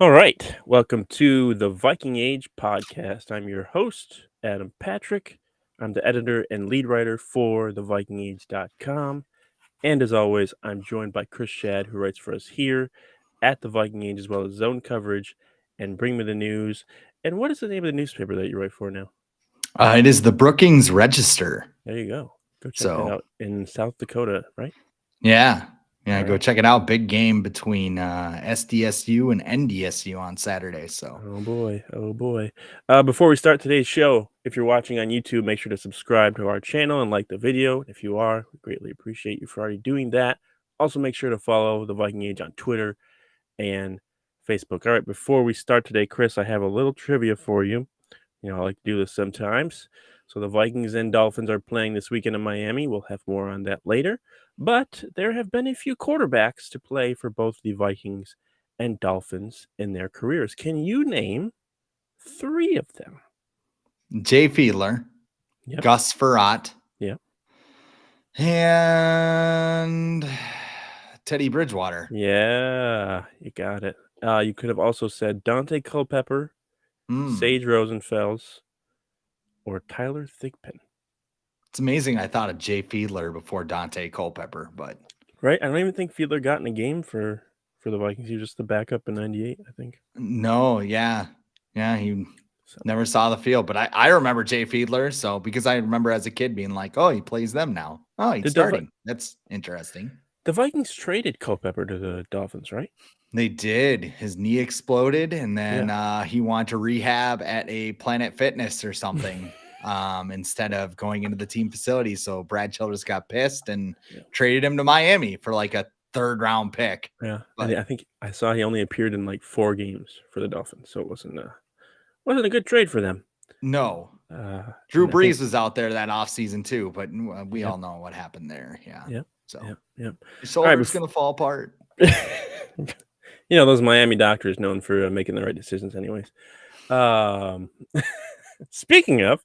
All right. Welcome to the Viking Age podcast. I'm your host, Adam Patrick. I'm the editor and lead writer for thevikingage.com. And as always, I'm joined by Chris Schad, who writes for us here at the Viking Age, as well as zone coverage and Bring Me the News. And what is the name of the newspaper that you write for now? It is the Brookings Register. There you go. Go check that So, out in South Dakota, right? yeah, All go right. check it out. Big game between SDSU and NDSU on Saturday. So, Oh boy, oh boy. Before we start today's show, if you're watching on YouTube, make sure to subscribe to our channel and like the video. If you are, we greatly appreciate you for already doing that. Also, make sure to follow the Viking Age on Twitter and Facebook. All right, before we start today, Chris, I have a little trivia for you. I like to do this sometimes. So the Vikings and Dolphins are playing this weekend in Miami. We'll have more on that later. But there have been a few quarterbacks to play for both the Vikings and Dolphins in their careers. Can you name three of them? Jay Fiedler, Yep. Gus Frerotte, Yep. and Teddy Bridgewater. Yeah, you got it. You could have also said Dante Culpepper, Sage Rosenfels, or Tyler Thigpen. It's amazing I thought of Jay Fiedler before Dante Culpepper, but Right? I don't even think Fiedler got in a game for the Vikings. He was just the backup in '98, I think. no, yeah, he So, never saw the field. But I remember Jay Fiedler, so because I remember as a kid being like, oh, he plays them now. Oh, he's did starting. That's interesting. the Vikings traded Culpepper to the Dolphins, right? They did. His knee exploded, and then Yeah. he wanted to rehab at a Planet Fitness or something instead of going into the team facility. So Brad Childress got pissed and traded him to Miami for like a third-round pick. Yeah, But and I think I saw he only appeared in like 4 games for the Dolphins, so it wasn't a good trade for them. no, Drew And I think Brees was out there that offseason too, but we Yep. all know what happened there. Yeah. Yep. So Yep. your All right, shoulder's going to fall apart. those Miami doctors known for making the right decisions anyways. Speaking of,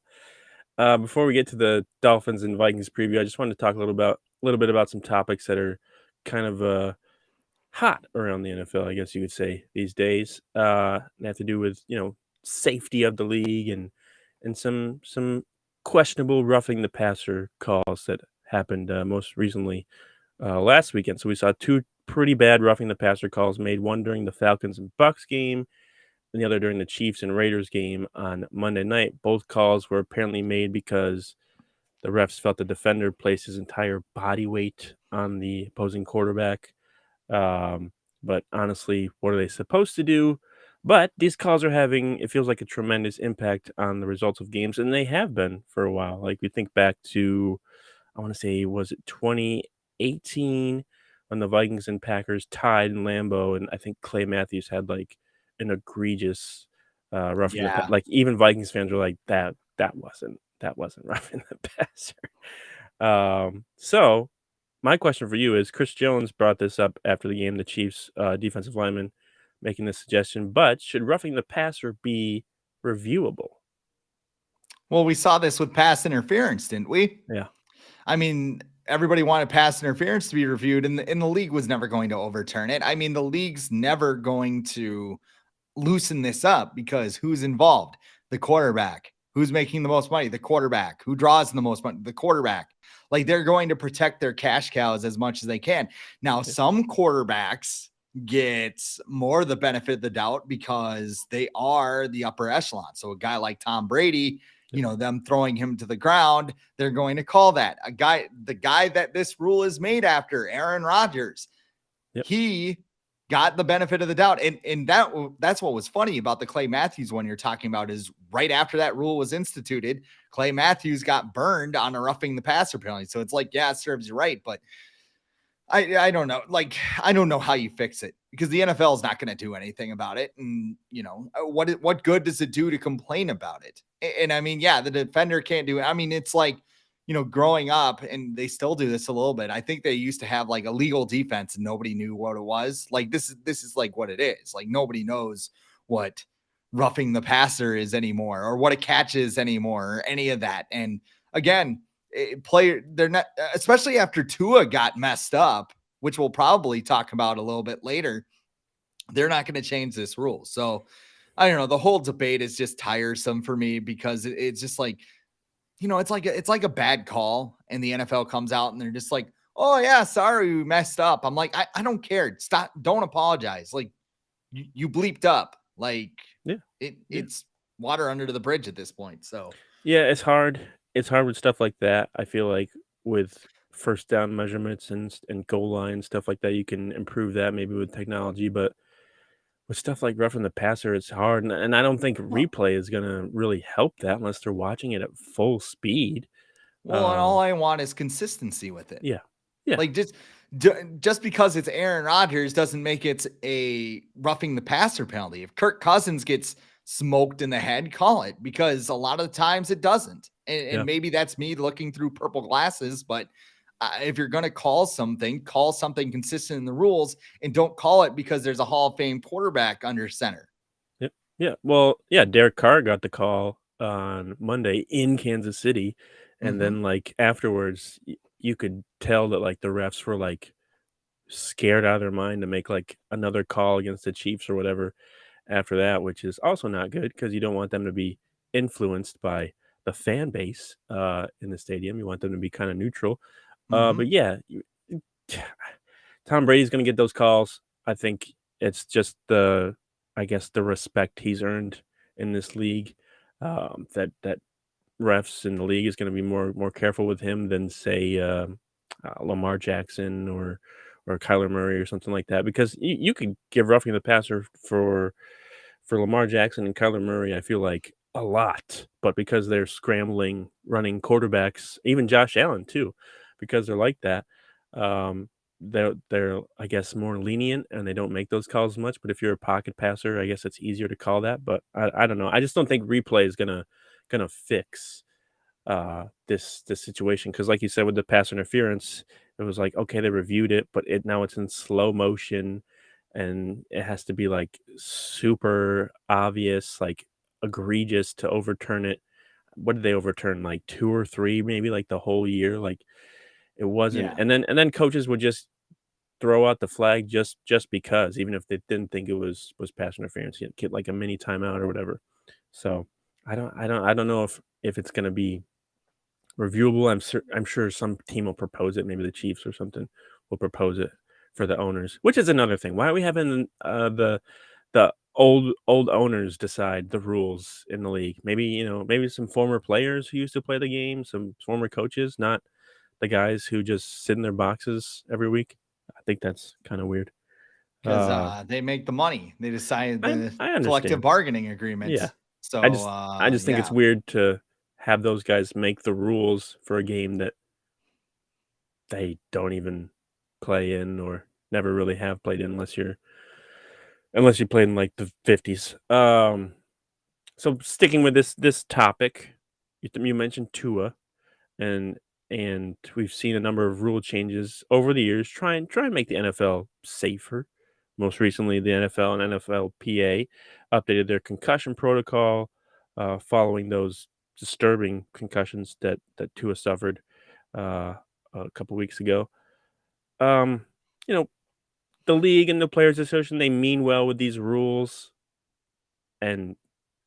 before we get to the Dolphins and Vikings preview, I just wanted to talk a little bit about some topics that are kind of hot around the NFL, I guess you could say these days. They have to do with safety of the league and some questionable roughing the passer calls that happened most recently last weekend. So we saw two pretty bad roughing the passer calls made, one during the Falcons and Bucks game and the other during the Chiefs and Raiders game on Monday night. Both calls were apparently made because the refs felt the defender placed his entire body weight on the opposing quarterback. But honestly, what are they supposed to do? But these calls are having, it feels like, a tremendous impact on the results of games, and they have been for a while. Like we think back to, I want to say, was it 2018 when the Vikings and Packers tied in Lambeau, and I think Clay Matthews had like an egregious roughing the Yeah. like even Vikings fans were like that wasn't roughing the passer. So my question for you is, Chris Jones brought this up after the game, the Chiefs defensive lineman making this suggestion, but should roughing the passer be reviewable? Well, we saw this with pass interference, didn't we? Yeah. I mean, everybody wanted pass interference to be reviewed, and the league was never going to overturn it. I mean, the league's never going to loosen this up because who's involved? The quarterback. Who's making the most money? The quarterback. Who draws the most money? The quarterback. Like, they're going to protect their cash cows as much as they can. Now, some quarterbacks get more the benefit of the doubt because they are the upper echelon. So a guy like Tom Brady, them throwing him to the ground, they're going to call that. The guy that this rule is made after, Aaron Rodgers, he got the benefit of the doubt. And that's what was funny about the Clay Matthews one you're talking about is right after that rule was instituted, Clay Matthews got burned on a roughing the passer penalty. So it's like, yeah, it serves you right. But I don't know. Like, I don't know how you fix it because the NFL is not going to do anything about it. And, what good does it do to complain about it? And I mean, yeah, the defender can't do it. I mean, it's like, growing up, and they still do this a little bit. I think they used to have like a legal defense and nobody knew what it was. Like, this is like what it is. Like, nobody knows what roughing the passer is anymore or what a catch is anymore or any of that. And again, they're not, especially after Tua got messed up, which we'll probably talk about a little bit later. They're not going to change this rule. So I don't know. The whole debate is just tiresome for me because it's just like, it's like a bad call, and the NFL comes out and they're just like, "Oh yeah, sorry, we messed up." I'm like, I don't care. Stop. Don't apologize. Like you bleeped up. Like Yeah, yeah, it's water under the bridge at this point. So yeah. It's hard. It's hard with stuff like that. I feel like with first down measurements and goal line stuff like that, you can improve that maybe with technology, but with stuff like roughing the passer, it's hard, and I don't think well, replay is gonna really help that unless they're watching it at full speed. well, and all Um, I want is consistency with it. yeah, yeah, Like just because it's Aaron Rodgers doesn't make it a roughing the passer penalty. If Kirk Cousins gets smoked in the head, call it, because a lot of the times it doesn't. And yeah, maybe that's me looking through purple glasses, but if you're going to call something consistent in the rules, and don't call it because there's a Hall of Fame quarterback under center. yeah, yeah. Well, yeah, Derek Carr got the call on Monday in Kansas City, and Mm-hmm. then like afterwards, you could tell that like the refs were like scared out of their mind to make like another call against the Chiefs or whatever after that, which is also not good because you don't want them to be influenced by the fan base in the stadium. You want them to be kind of neutral. But Mm-hmm. yeah, Tom Brady's going to get those calls. I think it's just I guess, the respect he's earned in this league. That refs in the league is going to be more careful with him than say Lamar Jackson or Kyler Murray or something like that. Because you could give roughing the passer for Lamar Jackson and Kyler Murray, I feel like a lot, but because they're scrambling, running quarterbacks, even Josh Allen too, because they're like that, um, they're I guess more lenient and they don't make those calls much. But if you're a pocket passer, I guess it's easier to call that. But I don't know. I just don't think replay is gonna fix this situation because like you said with the pass interference, it was like okay they reviewed it, but now it's in slow motion and it has to be like super obvious, like egregious to overturn it. What did they overturn? Like two or three, maybe like the whole year. Like it wasn't, Yeah. and then coaches would just throw out the flag just because, even if they didn't think it was pass interference, you get like a mini timeout or whatever. So I don't know if it's gonna be reviewable. I'm sure some team will propose it. Maybe the Chiefs or something will propose it for the owners, which is another thing. Why are we having the old owners decide the rules in the league? Maybe maybe some former players who used to play the game, some former coaches, not the guys who just sit in their boxes every week. I think that's kind of weird. Because Uh, they make the money. They decided the I collective understand. bargaining Yeah, agreement. I So just I just think it's yeah, weird to have those guys make the rules for a game that they don't even play in or never really have played in unless you played in like the 50s. So sticking with this topic, you mentioned Tua and we've seen a number of rule changes over the years try and make the NFL safer. Most recently, the NFL and NFLPA updated their concussion protocol following those disturbing concussions that Tua suffered uh, a couple weeks ago. Um, you know, the league and the players association, they mean well with these rules, and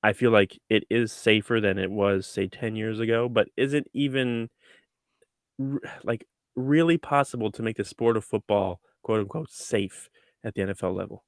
I feel like it is safer than it was, say, 10 years ago, but is it even like really possible to make the sport of football, quote unquote, safe at the NFL level?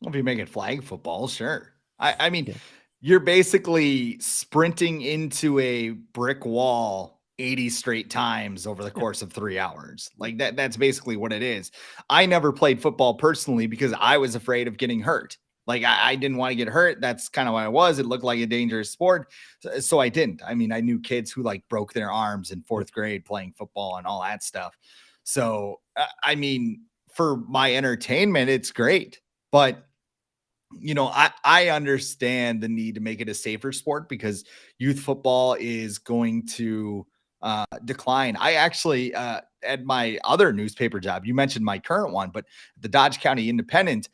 well, if you make it flag football, sure. I mean, Yeah. you're basically sprinting into a brick wall 80 straight times over the Yeah. course of 3 hours. Like that's basically what it is. I never played football personally because I was afraid of getting hurt. Like I didn't want to get hurt. That's kind of what I was. It looked like a dangerous sport. So I didn't. I mean, I knew kids who like broke their arms in Yep. fourth grade playing football and all that stuff. So I mean, for my entertainment, it's great. But I understand the need to make it a safer sport because youth football is going to decline. I actually, at my other newspaper job, you mentioned my current one, but the Dodge County Independent,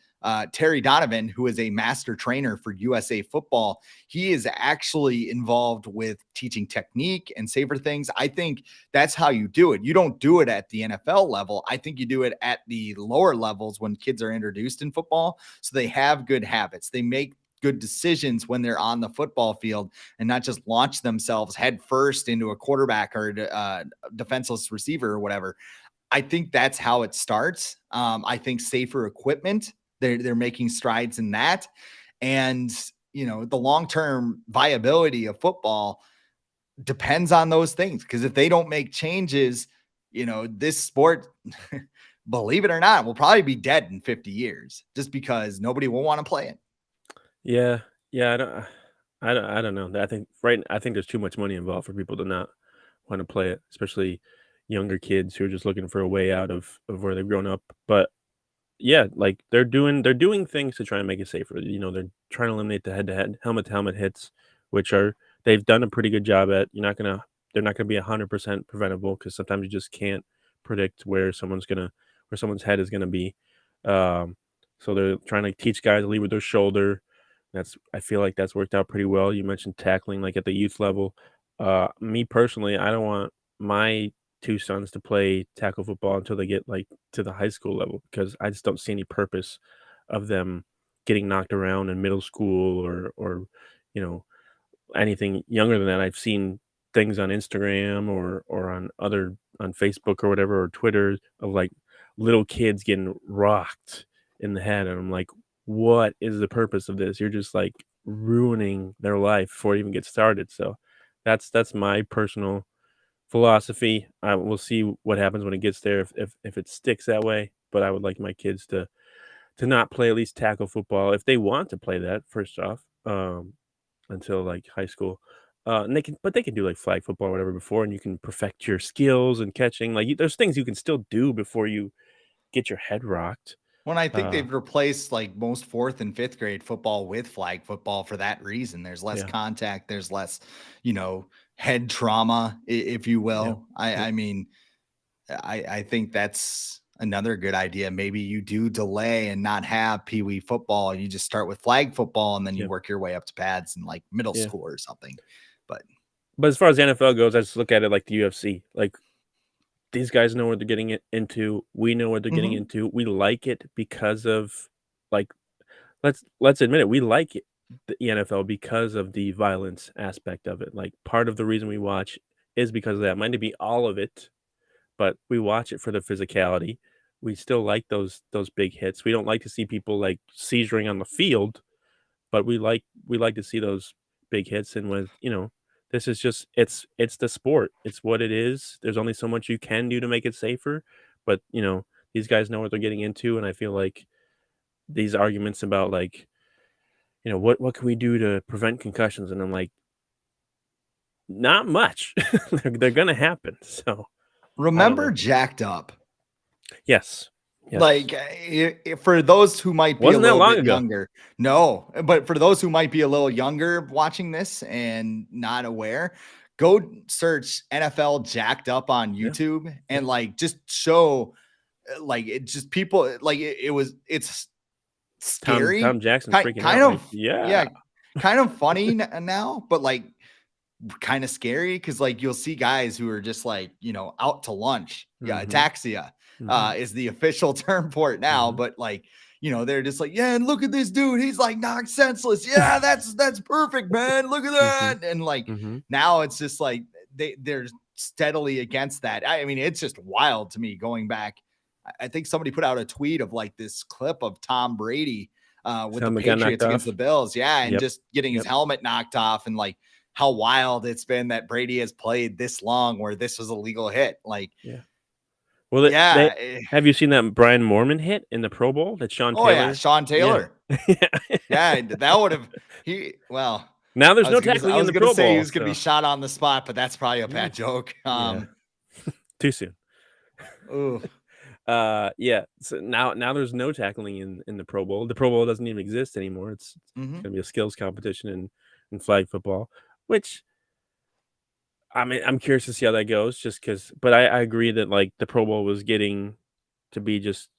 Terry Donovan, who is a master trainer for USA Football, he is actually involved with teaching technique and safer things. I think that's how you do it. You don't do it at the NFL level. I think you do it at the lower levels when kids are introduced in football, so they have good habits. They make good decisions when they're on the football field and not just launch themselves head first into a quarterback or defenseless receiver or whatever. I think that's how it starts. I think safer equipment, they're making strides in that. And, the long-term viability of football depends on those things. Because if they don't make changes, this sport, believe it or not, will probably be dead in 50 years just because nobody will want to play it. Yeah, yeah, I don't know. I think there's too much money involved for people to not wanna play it, especially younger kids who are just looking for a way out of where they've grown up, but yeah, like, they're doing things to try and make it safer, they're trying to eliminate the head-to-head, helmet-to-helmet hits, which are they've done a pretty good job at. They're not gonna be 100% preventable because sometimes you just can't predict where someone's head is gonna be. Um, so they're trying to teach guys to lead with their shoulder. I feel like that's worked out pretty well. You mentioned tackling, like, at the youth level. Me personally, I don't want my 2 sons to play tackle football until they get, like, to the high school level because I just don't see any purpose of them getting knocked around in middle school or, you know, anything younger than that. I've seen things on Instagram or on Facebook or whatever, or Twitter of, like, little kids getting rocked in the head, and I'm like, "What is the purpose of this? You're just, like, ruining their life before it even gets started." So, that's my personal philosophy. I will see what happens when it gets there if it sticks that way, but I would like my kids to not play at least tackle football if they want to play that, first off, until, like, high school. And they can do, like, flag football or whatever before, and you can perfect your skills and catching, like, there's things you can still do before you get your head rocked. When I think Uh, they've replaced like most fourth and fifth grade football with flag football for that reason. There's less yeah, contact, there's less, head trauma, if you yeah, will. I, yep, I mean, I think that's another good idea. Maybe you do delay and not have Pee Wee football, and you just start with flag football, and then you yep, work your way up to pads in like middle yeah. school or something. But But as far as the NFL goes, I just look at it like the UFC. Like, these guys know what they're getting it into. We know what they're getting mhm. into. We like it because of, like, let's admit it, we like it, the NFL because of the violence aspect of it. Like, part of the reason we watch is because of that. Might not be all of it, but we watch it for the physicality. We still like those big hits. We don't like to see people, like, seizuring on the field, but we like to see those big hits, and this is just it's the sport. It's what it is. There's only so much you can do to make it safer, but, these guys know what they're getting into, and I feel like these arguments about, like, what can we do to prevent concussions? And I'm like, not much. They're gonna happen. So I don't Remember know. Jacked Up? Yes. Yes. Like, for those who might be a Wasn't that little long bit ago. younger, no, but for those who might be a little younger watching this and not aware, go search NFL Jacked Up on Yeah. YouTube Yep. and like just show like it just people like it's Tom scary, Jackson kind freaking kind out, like, of yeah. yeah, kind of funny now, but like kind of scary because like you'll see guys who are just like out to lunch. Yeah, Mhm. ataxia Mhm. is the official term for it now, Mhm. but like they're just like, yeah, and look at this dude, he's like knocked senseless. Yeah, that's perfect, man, look at Mhm. that. And like Mhm. now it's just like they're steadily against that. I mean, it's just wild to me going back. I think somebody put out a tweet of like this clip of Tom Brady His with the helmet got knocked Patriots against the off. Bills. Yeah. And Yep. just getting his Yep. helmet knocked off and like how wild it's been that Brady has played this long where this was a legal hit. Like, Yeah. Well, they yeah. have you seen that Brian Moorman hit in the Pro Bowl that Sean Oh, yeah. Taylor. Sean Yeah. Taylor. Yeah. Yeah. That would have, well, Now I there's was no gonna, tackling I in was the gonna Pro say he Bowl, was gonna be so shot on the spot, but that's probably a bad oof. joke. Yeah. Too soon. Ooh. Yeah, so now there's no tackling in the Pro Bowl. The Pro Bowl doesn't even exist anymore. It's Hmm. gonna be a skills competition in flag football, which, I mean, I'm curious to see how that goes just 'cause but I agree that, like, the Pro Bowl was getting to be just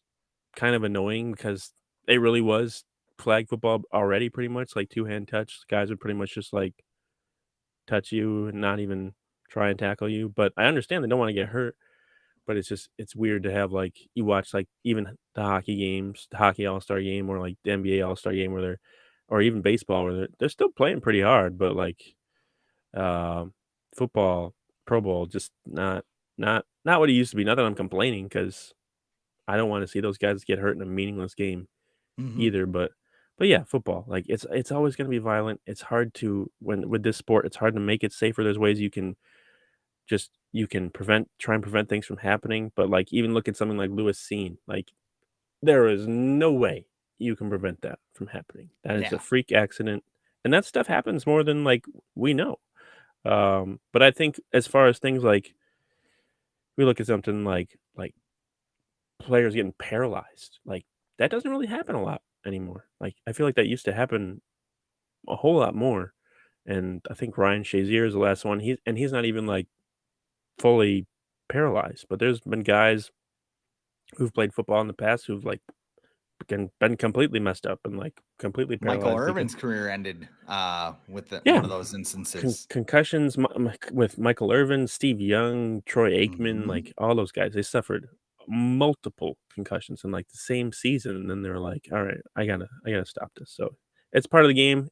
kind of annoying because it really was flag football already pretty much, like two-hand touch. Guys would pretty much just, like, touch you and not even try and tackle you, but I understand they don't wanna get hurt, but it's just it's weird to have, like you watch, like, even the hockey games, the hockey all-star game or, like, the NBA all-star game where they're or even baseball where they're still playing pretty hard, but, like, um, football, Pro Bowl, just not what it used to be. Not that I'm complaining because I don't wanna see those guys get hurt in a meaningless game Mhm. either, but yeah, football, like, it's always gonna be violent. It's hard to when with this sport, it's hard to make it safer. There's ways you can try and prevent things from happening, but, like, even look at something like Lewis Cine, like, there is no way you can prevent that from happening. That is a Yeah. freak accident, and that stuff happens more than, like, we know. But I think as far as things like we look at something like players getting paralyzed, like, that doesn't really happen a lot anymore. Like, I feel like that used to happen a whole lot more, and I think Ryan Shazier is the last one. He's not even, like, fully paralyzed, but there's been guys who've played football in the past who've, like, been completely messed up and, like, completely Michael paralyzed because Irvin's career ended with yeah, one of those instances. concussions with Michael Irvin, Steve Young, Troy Aikman, Mhm. like, all those guys, they suffered multiple concussions in, like, the same season, and then they're like, "Alright, I gotta stop this." So, it's part of the game.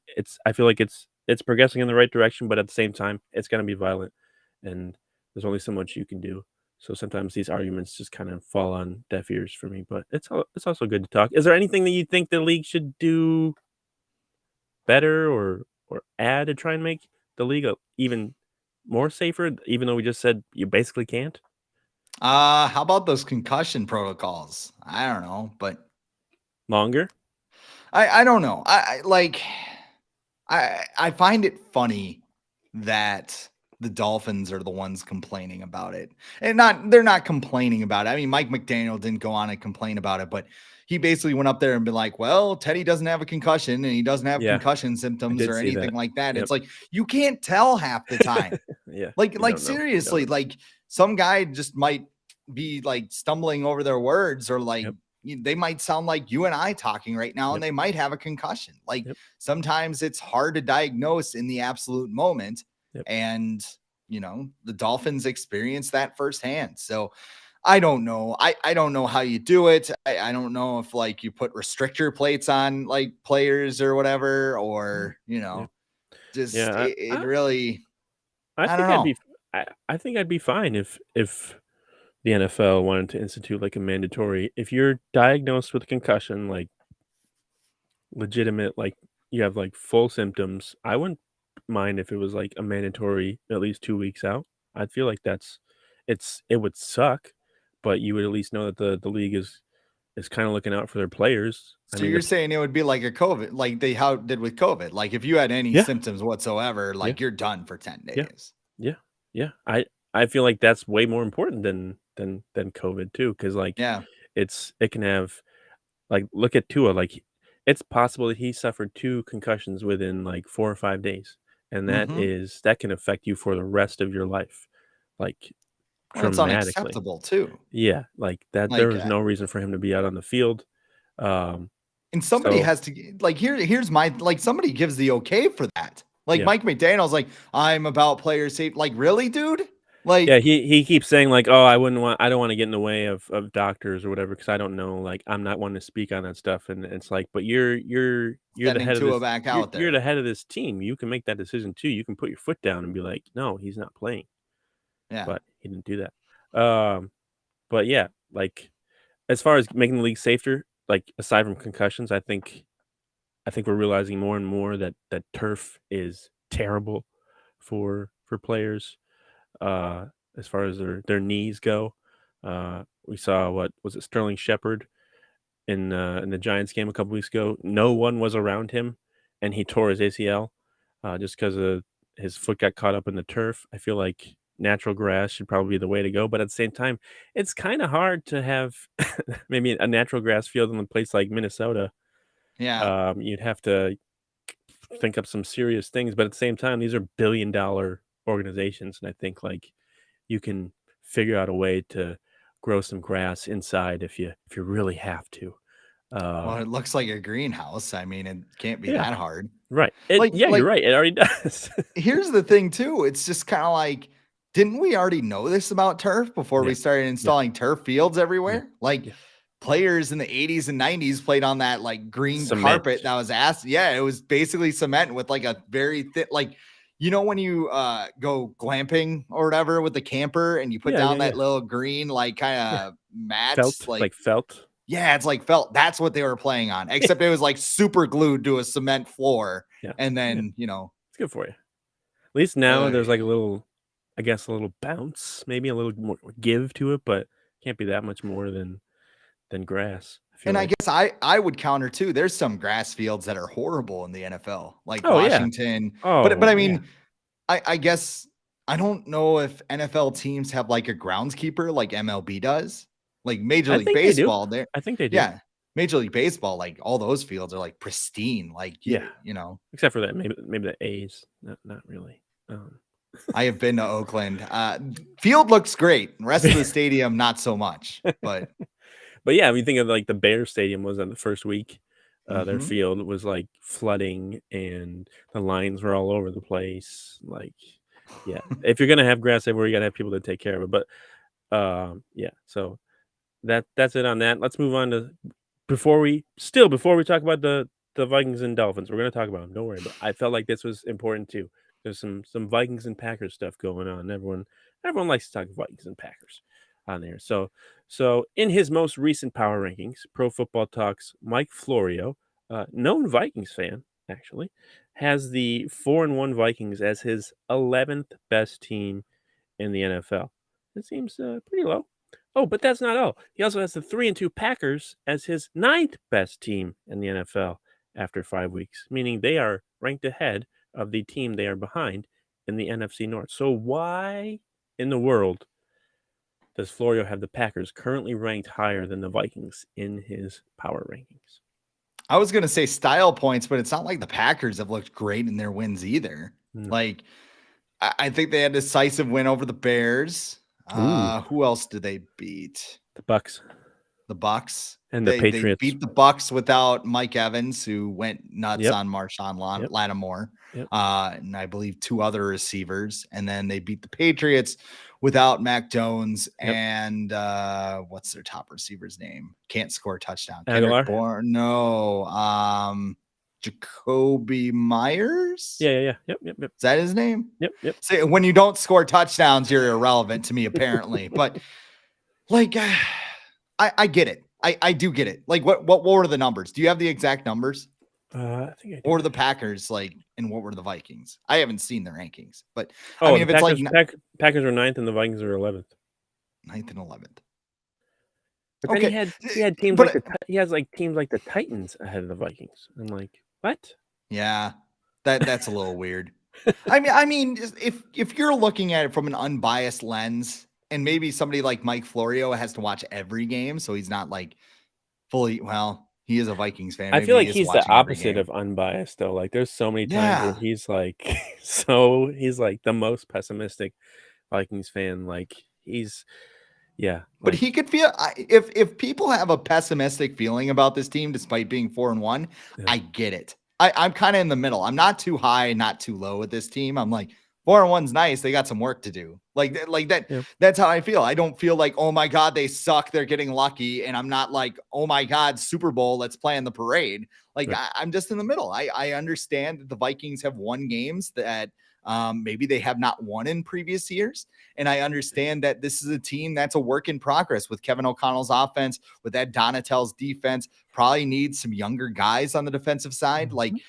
I feel like it's progressing in the right direction, but at the same time, it's gonna be violent, and there's only so much you can do. So, sometimes these arguments just kind of fall on deaf ears for me, but it's also good to talk. Is there anything that you think the league should do better or add to try and make the league a even more safer, even though we just said you basically can't? How about those concussion protocols? I don't know, but Longer? I don't know. I find it funny that the Dolphins are the ones complaining about it. And they're not complaining about it. I mean, Mike McDaniel didn't go on and complain about it, but he basically went up there and been like, "Well, Teddy doesn't have a concussion and he doesn't have Yeah, concussion I symptoms did or see that. anything like that." Yep. It's like you can't tell half the time. Yeah, you Like don't know. You don't seriously, know. like some guy just might be like stumbling over their words or like Yep, they might sound like you and I talking right now and yep, they might have a concussion. Like yep, sometimes it's hard to diagnose in the absolute moment yep. and the Dolphins experience that firsthand. So I don't know. I don't know how you do it. I don't know if like you put restrictor plates on like players or whatever, Mm, or yeah, just yeah, it really I I don't think I'd be know. f I think I'd be fine if the NFL wanted to institute, like, a mandatory if you're diagnosed with a concussion, like, legitimate, like, you have, like, full symptoms, I wouldn't mind if it was, like, a mandatory at least 2 weeks out. I'd feel like it would suck, but you would at least know that the league is kinda looking out for their players. I So mean, the you're saying it would be like a COVID, like they how did with COVID. Like if you had any yeah, symptoms whatsoever, yeah, like you're done for 10 yeah, days. yeah, yeah. I feel like that's way more important than COVID too, because like, Yeah. it can have like, look at Tua, like, it's possible that he suffered 2 concussions within, like, 4 or 5 days, and Mhm. that can affect you for the rest of your life, like, Well, it's dramatically. unacceptable too. Yeah, like, that there Like was no reason for him to be out on the field, um, and somebody so has to like here's my like somebody gives the okay for that. Like yeah. Mike McDaniel's like, I'm about player safety. Like, really, dude? Yeah, Like, he keeps saying like, "Oh, I don't wanna get in the way of doctors or whatever because I don't know, like, I'm not one to speak on that stuff," and it's like, "But you're the sending head of Tua this back out you're the there. head of this team, you can make that decision too, you can put your foot down and be like, 'No, he's not playing,'" Yeah. but he didn't do that. But yeah, like, as far as making the league safer, like, aside from concussions, I think we're realizing more and more that turf is terrible for players. uh, as far as their knees go. We saw what was it Sterling Shepard in the Giants game a couple weeks ago. No one was around him, and he tore his ACL just because his foot got caught up in the turf. I feel like natural grass should probably be the way to go, but at the same time, it's kind of hard to have maybe a natural grass field in a place like Minnesota. Yeah. You'd have to think up some serious things, but at the same time, these are billion-dollar organizations, and I think like you can figure out a way to grow some grass inside if you really have to. Well, it looks like a greenhouse. I mean, it can't be Yeah, that hard. right. Like You're like right. It already does. here's the thing too. It's just kind of like, didn't we already know this about turf before Yeah, we started yeah, installing turf fields yeah, everywhere? Like yeah. players in the 80s and 90s played on that like green Cement. carpet that was ass. Yeah, it was basically cement with like a very thick, like, when you go glamping or whatever with the camper and you put Yeah, yeah, down that yeah, little green like kind yeah. of mat, Felt, like, like felt. yeah, it's like felt. That's what they were playing on, except it was like super glued to a cement floor. Yeah, And yeah. then, It's good for you. At least now uh, there's like a little, I guess, a little bounce, maybe a little more give to it, but can't be that much more than grass. I feel and I like. guess I would counter too. There's some grass fields that are horrible in the NFL, like Oh yeah. Washington. But Oh I yeah. mean, I guess I don't know if NFL teams have like a groundskeeper like MLB does. Like Major I League think they do. Baseball, there, I think they do. yeah, Major League Baseball, like all those fields are like pristine. Like Yeah. you, Except for that, maybe the A's. Not really. I have been to Oakland. Field looks great. The rest of the stadium, not so much. But But yeah, when you think of like the Bears stadium was in the first week, their mhm. field was like flooding and the lines were all over the place. Like, yeah, if you're gonna have grass everywhere, you gotta have people to take care of it. But yeah, so that's it on that. Let's move on to before we talk about the Vikings and Dolphins. We're gonna talk about them. Don't worry. But I felt like this was important too. There's some Vikings and Packers stuff going on. Everyone likes to talk Vikings and Packers on there. So in his most recent power rankings, Pro Football Talks Mike Florio, known Vikings fan actually, has the 4-1 Vikings as his 11th best team in the NFL. It seems pretty low. Oh, but that's not all. He also has the 3-2 Packers as his ninth best team in the NFL after 5 weeks, meaning they are ranked ahead of the team they are behind in the NFC North. So why in the world does Florio have the Packers currently ranked higher than the Vikings in his power rankings? I was gonna say style points, but it's not like the Packers have looked great in their wins either. No. Like I think they had a decisive win over the Bears. Ooh, Who else did they beat? the Bucks The Bucks. and the They Patriots. beat the Bucks without Mike Evans, who went nuts Yep, on Marshawn yep, Lattimore, yep, and I believe two other receivers. And then they beat the Patriots without Mac Jones yep. and what's their top receiver's name? Can't score a touchdown. Kendrick Aguilar. Bourne. No. Jacoby Myers. Yeah, yeah, yeah. Yep, yep, yep, Is that his name? yep, yep. See, when you don't score touchdowns, you're irrelevant to me, apparently. But like, I get it. I do get it. Like, what were the numbers? Do you have the exact numbers? I think I What do. were the Packers like, and what were the Vikings? I haven't seen the rankings, but I Oh, mean, the if it's like Packers are ninth and the Vikings are 11th. 9th and 11th, But then okay, he had teams like but he has like teams like the Titans ahead of the Vikings. I'm like, what? yeah, that's a little weird. I mean, if you're looking at it from an unbiased lens, and maybe somebody like Mike Florio has to watch every game, so he's not like fully. Well, he is a Vikings fan. I feel Maybe he like is he's the watching every opposite game. of unbiased though. Like there's so many times where Yeah, he's like he's like the most pessimistic Vikings fan. Like he's yeah, but like he could feel if people have a pessimistic feeling about this team despite being 4-1, yeah, I get it. I'm kind of in the middle. I'm not too high, not too low with this team. I'm like 4-1's nice. They got some work to do. Like that. yeah, That's how I feel. I don't feel like, oh my God, they suck. They're getting lucky. And I'm not like, oh my God, Super Bowl, let's play in the parade. Like right. I'm just in the middle. I understand that the Vikings have won games that maybe they have not won in previous years. And I understand that this is a team that's a work in progress with Kevin O'Connell's offense, with Ed Donatel's defense, probably needs some younger guys on the defensive side. Like, Mhm.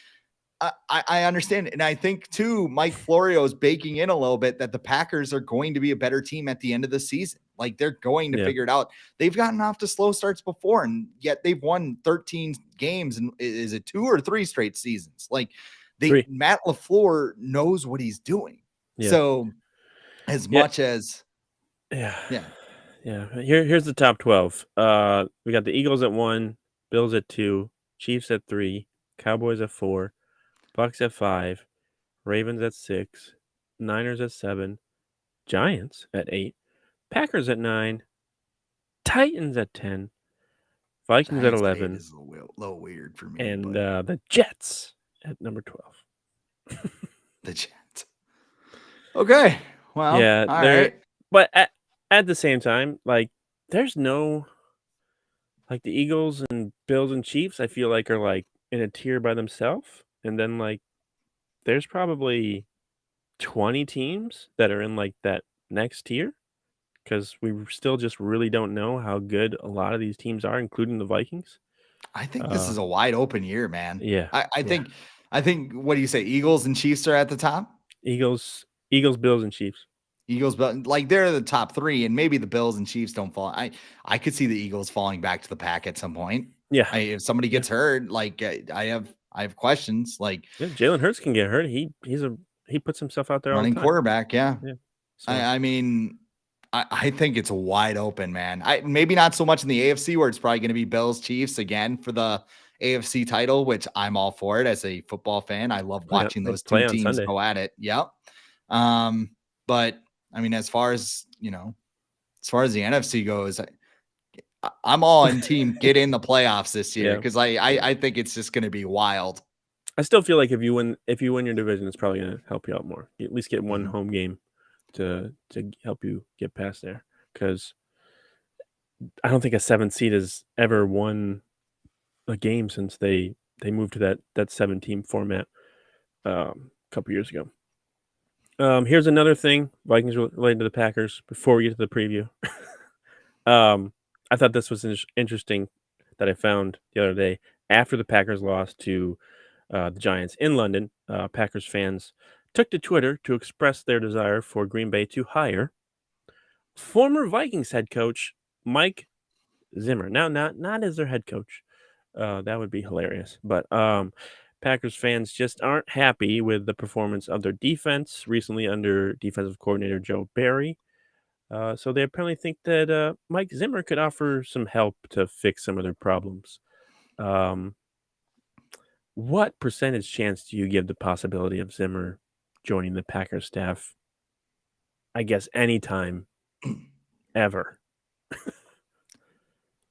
I understand. And I think, too, Mike Florio is baking in a little bit that the Packers are going to be a better team at the end of the season. Like, they're going to Yeah, figure it out. They've gotten off to slow starts before, and yet they've won 13 games. And is it 2 or 3 straight seasons? Like, three. Matt LaFleur knows what he's doing. Yeah, So, as yeah, much as, yeah, yeah. yeah. Here's the top 12. We got the Eagles at 1, Bills at 2, Chiefs at 3, Cowboys at 4, Bucks at 5, Ravens at 6, Niners at 7, Giants at 8, Packers at 9, Titans at 10, Vikings at Giants at 8 11, is a little weird for me, and but the Jets at number 12. the Jets. Okay. Well, Yeah, all they're right. but at the same time, like, there's no like, the Eagles and Bills and Chiefs, I feel like, are, like, in a tier by themselves, and then, like, there's probably 20 teams that are in, like, that next tier because we still just really don't know how good a lot of these teams are, including the Vikings. I think this Uh, is a wide open year, man. yeah, I yeah. think what do you say? Eagles and Chiefs are at the top? Eagles, Bills, and Chiefs. Eagles, but like they're the top three, and maybe the Bills and Chiefs don't fall. I could see the Eagles falling back to the pack at some point. Yeah, If somebody yeah, gets hurt, like I have questions. Like yeah, Jalen Hurts can get hurt. He puts himself out there all the running time. quarterback, yeah. Yeah, so I mean, I think it's wide open, man. I maybe not so much in the AFC where it's probably going to be Bills Chiefs again for the AFC title, which I'm all for it as a football fan. I love watching they those two play on teams Sunday. go at it. Yep. But I mean, as far as the NFC goes, I'm all in team get in the playoffs this year Yeah, because I, yeah. I I think it's just going to be wild. I still feel like if you win your division, it's probably gonna help you out more. You at least get one Mhm. home game to help you get past there. Because I don't think a 7th seed has ever won a game since they moved to that 7-team format, a couple years ago. Here's another thing, Vikings related to the Packers before we get to the preview. Um, I thought this was interesting that I found the other day after the Packers lost to the Giants in London. Packers fans took to Twitter to express their desire for Green Bay to hire former Vikings head coach Mike Zimmer. Now, not as their head coach. That would be hilarious. But Packers fans just aren't happy with the performance of their defense recently under defensive coordinator Joe Barry. So they apparently think that Mike Zimmer could offer some help to fix some of their problems. Um, what percentage chance do you give the possibility of Zimmer joining the Packers staff? I guess anytime ever.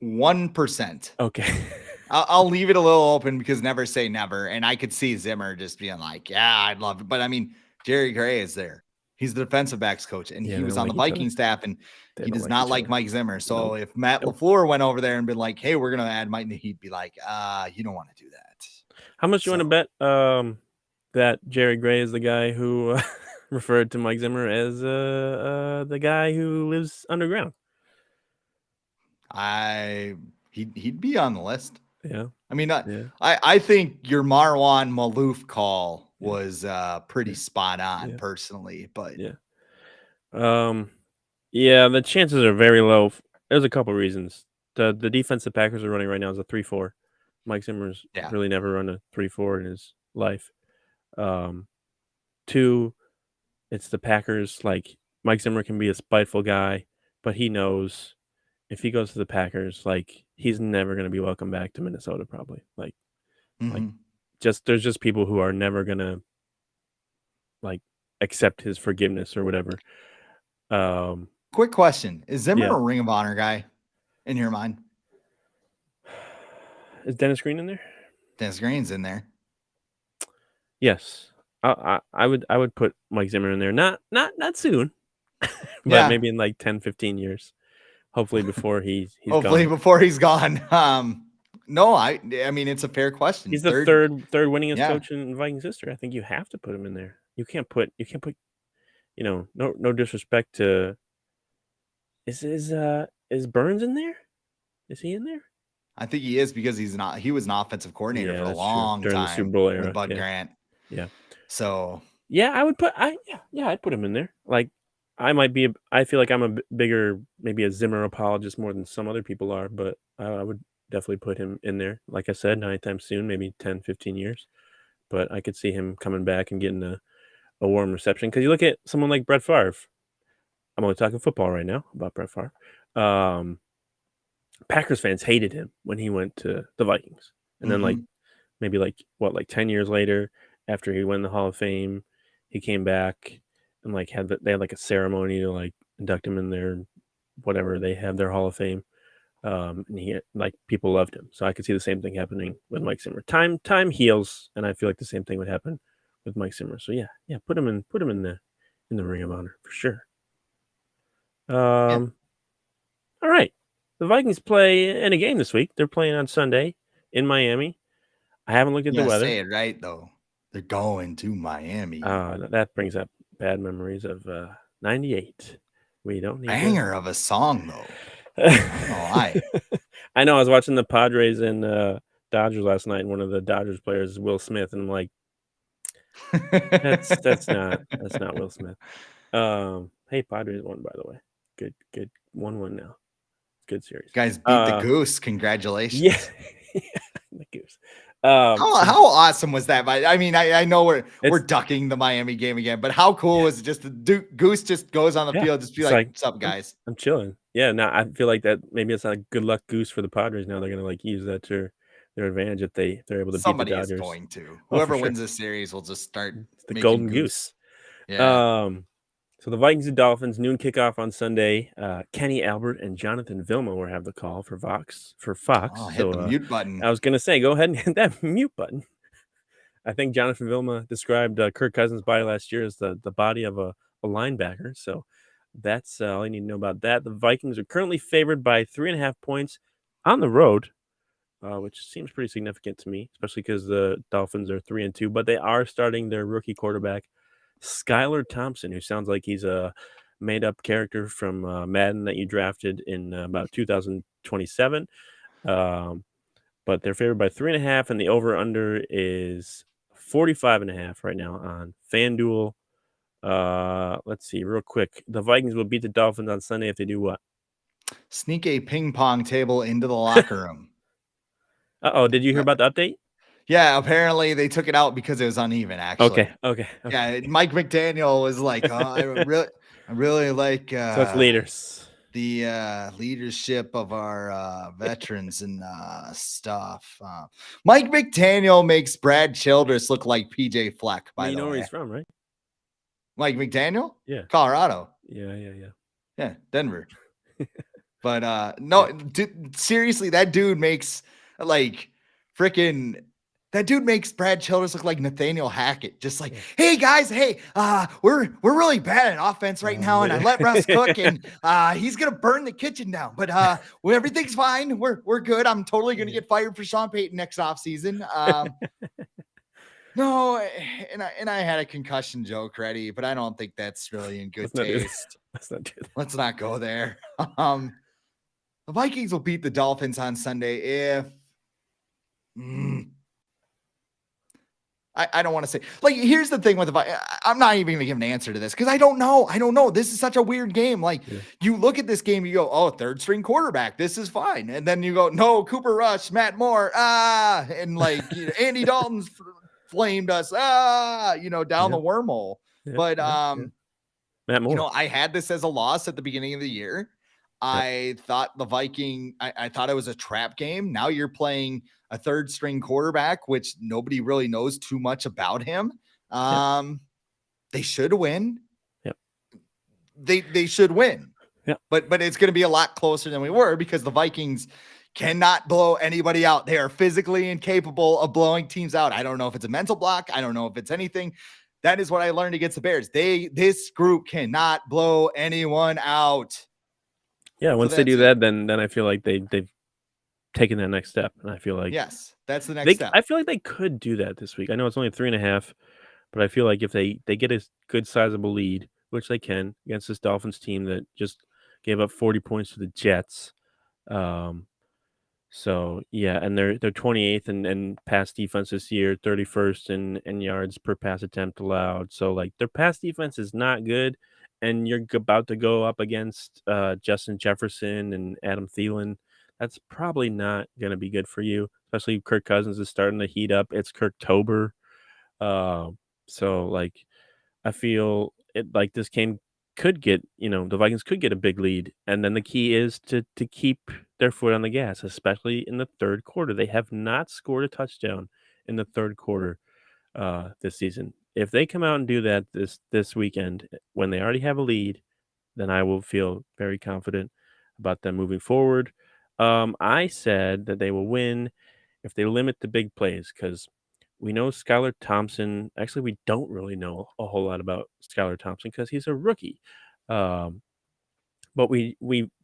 1%. Okay. I'll leave it a little open because never say never. And I could see Zimmer just being like, yeah, I'd love it. But I mean, Jerry Gray is there. He's the defensive backs coach, and Yeah, he they was don't on the like each other. Viking staff, and They he don't does like not each like other. Mike Zimmer. So Nope. if Matt Nope. LaFleur went over there and been like, hey, we're going to add Mike, he'd be like, you don't want to do that. How much you want to So bet that Jerry Gray is the guy who referred to Mike Zimmer as the guy who lives underground? he'd be on the list. Yeah. I mean, Yeah. I think your Marwan Malouf call Yeah. was pretty Yeah. spot on Yeah. personally, but Yeah. Um, yeah, the chances are very low. There's a couple reasons. The defense the Packers are running right now is a 3-4. Mike Zimmer's yeah. really never run a 3-4 in his life. Um, two, it's the Packers. Like Mike Zimmer can be a spiteful guy, but he knows if he goes to the Packers, like he's never going to be welcome back to Minnesota. Probably. Like Mhm. just there's just people who are never gonna like accept his forgiveness or whatever. Um, Quick question. Is Zimmer yeah. a Ring of Honor guy in your mind? Is Dennis Green in there? Dennis Green's in there. Yes. I would put Mike Zimmer in there. Not soon, but Yeah. maybe in like 10, 15 years. Hopefully before he's Hopefully gone. before he's gone. No, I mean it's a fair question. He's the Third, third winningest yeah. coach in Vikings history. I think you have to put him in there. You can't put no disrespect to is Burns in there? Is he in there? I think he is because he was an offensive coordinator Yeah, for a that's true. long During the Super time Bowl with era. Bud Yeah. Grant. Yeah. So Yeah, I would put I'd put him in there. Like I feel like I'm a bigger maybe a Zimmer apologist more than some other people are, but I would definitely put him in there. Like I said, not anytime soon, maybe 10, 15 years. But I could see him coming back and getting a warm reception. Because you look at someone like Brett Favre. I'm only talking football right now about Brett Favre. Packers fans hated him when he went to the Vikings. And then mhm. maybe like 10 years later after he won the Hall of Fame, he came back and they had like a ceremony to like induct him in their whatever they have their Hall of Fame. And he like people loved him. So I could see the same thing happening with Mike Zimmer. Time heals, and I feel like the same thing would happen with Mike Zimmer. So yeah, put him in the Ring of Honor for sure. Yeah. All right. The Vikings play in a game this week. They're playing on Sunday in Miami. I haven't looked at the Yeah, weather. say it right though. They're going to Miami. That brings up bad memories of 98. We don't need Banger of a song though. to. I don't know why. I know. I was watching the Padres and Dodgers last night, and one of the Dodgers players is Will Smith, and I'm like, that's not Will Smith. Hey, Padres won, by the way. Good 1-1 now. Good series. Guys beat the Goose. Yeah, Congratulations. the Goose. How awesome was that? I mean, I know we're ducking the Miami game again, but how cool was it just the Goose just goes on the field, just be like, "What's up, guys?" I'm chilling. Yeah, now I feel like that maybe it's not a good luck goose for the Padres. Now they're gonna like use that to their advantage if they're able to beat the Somebody is Dodgers. going to. Oh, for Whoever sure. wins this series will just start It's the making golden goose. Yeah. So the Vikings and Dolphins noon kickoff on Sunday. Kenny Albert and Jonathan Vilma will have the call for Fox. Oh, hit So the mute button. I was gonna say, go ahead and hit that mute button. I think Jonathan Vilma described Kirk Cousins' body last year as the body of a linebacker. So that's all you need to know about that. The Vikings are currently favored by 3.5 points on the road, which seems pretty significant to me, especially because the Dolphins are 3-2. But they are starting their rookie quarterback, Skylar Thompson, who sounds like he's a made-up character from Madden that you drafted in about 2027. But they're favored by 3.5, and the over/under is 45.5 right now on FanDuel. Let's see real quick. The Vikings will beat the Dolphins on Sunday if they do what? Sneak a ping pong table into the locker room. Uh-oh, did you hear about the update? Yeah, apparently they took it out because it was uneven, actually. Okay. Yeah, Mike McDaniel was like, "Oh, I really like So it's leaders. the leadership of our veterans and stuff." Mike McDaniel makes Brad Childress look like PJ Fleck, I by mean, you the know where way. he's from, right? Mike McDaniel? Yeah. Colorado. Yeah. Yeah, Denver. But no, seriously, that dude makes that dude makes Brad Childress look like Nathaniel Hackett. Just like, hey guys, we're really bad at offense right now, and I let Russ cook, and he's gonna burn the kitchen down. But everything's fine. We're good. I'm totally gonna get fired for Sean Payton next offseason. No, and I had a concussion joke ready, but I don't think that's really in good taste. Let's not do that. Let's not go there. The Vikings will beat the Dolphins on Sunday if I don't want to say, like, here's the thing with the Vikings. I'm not even gonna give an answer to this because I don't know. This is such a weird game. Like, you look at this game, you go, oh, third string quarterback, this is fine. And then you go, no, Cooper Rush, Matt Moore, and like Andy Dalton's flamed us, down the wormhole. But Matt Moore. I had this as a loss at the beginning of the year. I thought the Viking, I thought it was a trap game. Now you're playing a third string quarterback, which nobody really knows too much about him. They should win. Yep. They should win. Yeah. But it's going to be a lot closer than we were because the Vikings cannot blow anybody out. They are physically incapable of blowing teams out. I don't know if it's a mental block. I don't know if it's anything. That is what I learned against the Bears. This group cannot blow anyone out. Yeah, once they do that, then I feel like they've taken that next step, and I feel like yes, that's the next step. I feel like they could do that this week. I know it's only 3.5, but I feel like if they get a good sizable lead, which they can against this Dolphins team that just gave up 40 points to the Jets. So yeah, and they're 28th in pass defense this year, 31st in yards per pass attempt allowed. So like their pass defense is not good, and you're about to go up against Justin Jefferson and Adam Thielen. That's probably not going to be good for you, especially Kirk Cousins is starting to heat up. It's Kirktober. So like I feel it like this game could get, the Vikings could get a big lead. And then the key is to keep their foot on the gas, especially in the third quarter. They have not scored a touchdown in the third quarter this season. If they come out and do that this weekend when they already have a lead, then I will feel very confident about them moving forward. I said that they will win if they limit the big plays because we know Skylar Thompson. Actually, we don't really know a whole lot about Skylar Thompson because he's a rookie. Um, but we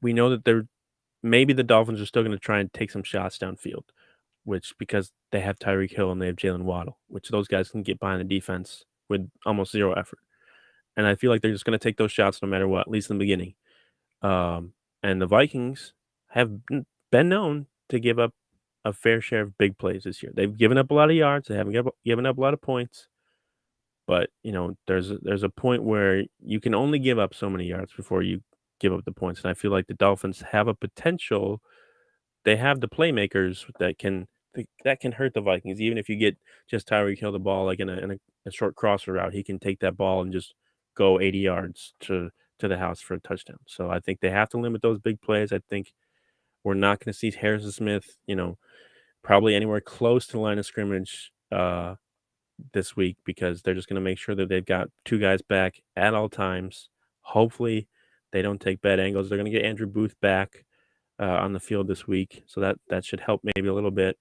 know that they're maybe the Dolphins are still going to try and take some shots downfield, which because they have Tyreek Hill and they have Jalen Waddle, which those guys can get behind the defense with almost zero effort. And I feel like they're just going to take those shots no matter what, at least in the beginning. And the Vikings have been known to give up a fair share of big plays this year. They've given up a lot of yards. They haven't given up a lot of points. But there's a point where you can only give up so many yards before you give up the points. And I feel like the Dolphins have a potential. They have the playmakers that can hurt the Vikings. Even if you get just Tyreek Hill the ball like in a short crosser route, he can take that ball and just go 80 yards to the house for a touchdown. So I think they have to limit those big plays. I think we're not going to see Harrison Smith, probably anywhere close to the line of scrimmage this week because they're just going to make sure that they've got two guys back at all times. Hopefully, they don't take bad angles. They're going to get Andrew Booth back on the field this week, so that should help maybe a little bit.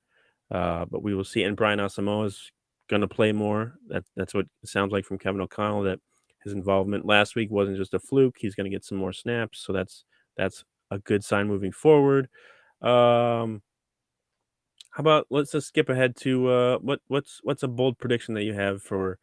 But we will see. And Brian Asamoah is going to play more. That's what it sounds like from Kevin O'Connell, that his involvement last week wasn't just a fluke. He's going to get some more snaps, so that's a good sign moving forward. How about let's just skip ahead to what's a bold prediction that you have for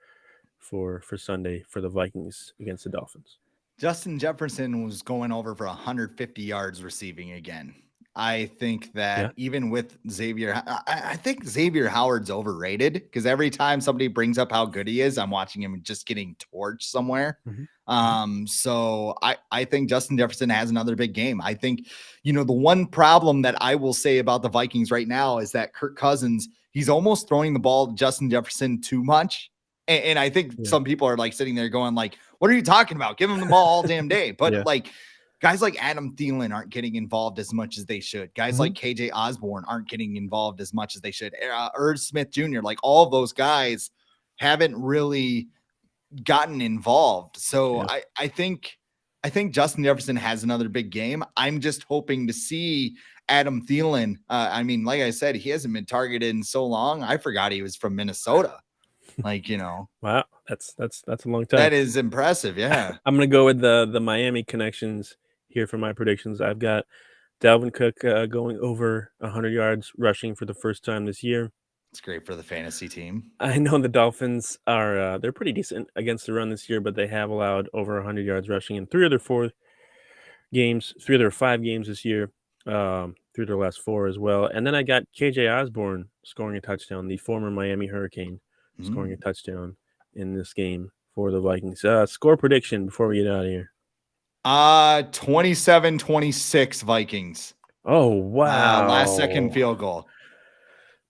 Sunday for the Vikings against the Dolphins? Justin Jefferson was going over for 150 yards receiving again. I think that Yeah. even with Xavier, I think Xavier Howard's overrated because every time somebody brings up how good he is, I'm watching him just getting torched somewhere. So I think Justin Jefferson has another big game. I think, the one problem that I will say about the Vikings right now is that Kirk Cousins, he's almost throwing the ball to Justin Jefferson too much. And I think Yeah. some people are like sitting there going like, what are you talking about? Give him the ball all damn day. But Yeah. guys like Adam Thielen aren't getting involved as much as they should. Guys like Mm-hmm. KJ Osborne aren't getting involved as much as they should. Irv Smith Jr., like all of those guys haven't really gotten involved. So Yeah. I think Justin Jefferson has another big game. I'm just hoping to see Adam Thielen. Like I said, he hasn't been targeted in so long. I forgot he was from Minnesota. Wow, that's a long time. That is impressive. Yeah. I'm gonna go with the Miami connections here for my predictions. I've got Dalvin Cook going over 100 yards rushing for the first time this year. It's great for the fantasy team. I know the Dolphins are they're pretty decent against the run this year, but they have allowed over 100 yards rushing in 3 of their 4 games, 3 of their 5 games this year, 3 of their last 4 as well. And then I got KJ Osborne scoring a touchdown, the former Miami Hurricane, scoring a touchdown in this game for the Vikings. Score prediction before we get out of here. 27-26 Vikings. Oh, wow. Last second field goal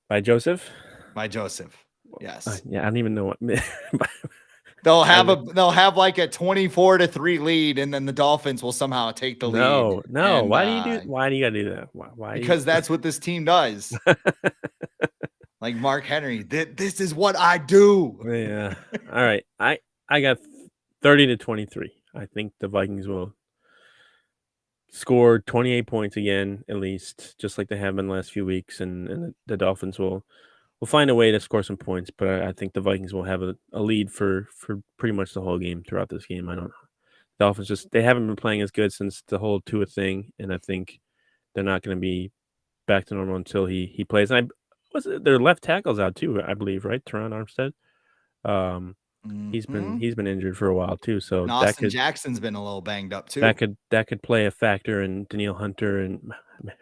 By Joseph? by Joseph. Yes. Yeah, I don't even know what. They'll have like a 24-3 lead, and then the Dolphins will somehow take the lead. No. And, Why do you gotta do that? Why? Because that's what this team does. Like Mark Henry, this is what I do. Yeah. All right. I got 30-23. I think the Vikings will score 28 points again, at least, just like they have been the last few weeks, and the Dolphins will find a way to score some points. But I think the Vikings will have a lead for pretty much the whole game throughout this game. I don't know. Dolphins they haven't been playing as good since the whole Tua thing, and I think they're not going to be back to normal until he plays. And their left tackle's out too, I believe, right? Teron Armstead. He's been injured for a while too, so And Austin Jackson's been a little banged up too. that could play a factor in Danielle Hunter, and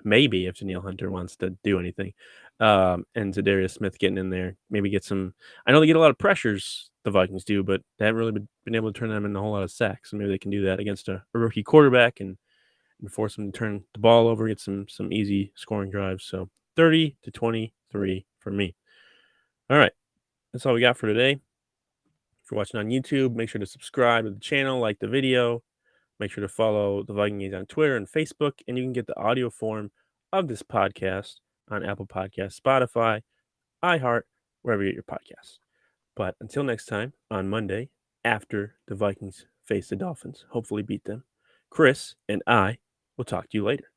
maybe if Danielle Hunter wants to do anything, and Zadarius Smith getting in there, maybe get some. I know they get a lot of pressures, the Vikings do, but they haven't really been able to turn them into a whole lot of sacks. So maybe they can do that against a rookie quarterback and force them to turn the ball over, get some easy scoring drives. So 30-23 for me. All right, that's all we got for today. If you're watching on YouTube, make sure to subscribe to the channel, like the video. Make sure to follow the Vikings on Twitter and Facebook, and you can get the audio form of this podcast on Apple Podcasts, Spotify, iHeart, wherever you get your podcasts. But until next time, on Monday, after the Vikings face the Dolphins, hopefully beat them, Chris and I will talk to you later.